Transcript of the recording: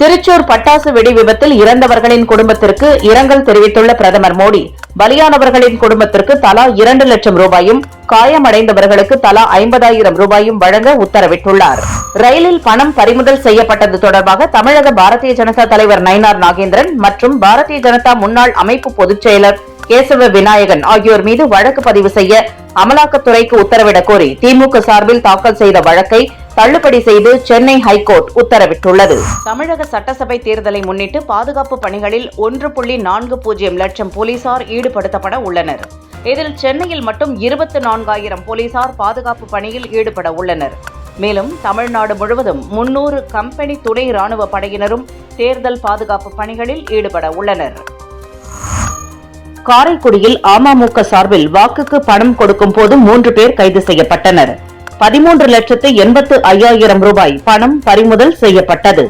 திருச்சூர் பட்டாசு வெடி விபத்தில் இறந்தவர்களின் குடும்பத்திற்கு இரங்கல் தெரிவித்துள்ள பிரதமர் மோடி, பலியானவர்களின் குடும்பத்திற்கு தலா 2 லட்சம் ரூபாயும், காயமடைந்தவர்களுக்கு தலா 50,000 ரூபாயும் வழங்க உத்தரவிட்டுள்ளார். ரயிலில் பணம் பறிமுதல் செய்யப்பட்டது தொடர்பாக தமிழக பாரதிய ஜனதா தலைவர் நயினார் நாகேந்திரன் மற்றும் பாரதிய ஜனதா முன்னாள் அமைப்பு பொதுச் செயலர் கேசவ விநாயகன் ஆகியோர் மீது வழக்கு பதிவு செய்ய அமலாக்கத்துறைக்கு உத்தரவிடக் கோரி திமுக சார்பில் தாக்கல் செய்த வழக்கை தள்ளுபடி செய்து சென்னை ஹைகோர்ட் உத்தரவிட்டுள்ளது. தமிழக சட்டசபை தேர்தலை முன்னிட்டு பாதுகாப்பு பணிகளில் 1.40 லட்சம் போலீசார் ஈடுபடுத்தப்பட உள்ளனர். இதில் சென்னையில் மட்டும் 24,000 போலீசார் பாதுகாப்பு பணியில் ஈடுபட உள்ளனர். மேலும் தமிழ்நாடு முழுவதும் 300 கம்பெனி துணை ராணுவ படையினரும் தேர்தல் பாதுகாப்பு பணிகளில் ஈடுபட உள்ளனர். காரைக்குடியில் அமமுக சார்பில் வாக்குக்கு பணம் கொடுக்கும் போது 3 பேர் கைது செய்யப்பட்டனர். 13,85,000 ரூபாய் பணம் பறிமுதல் செய்யப்பட்டது.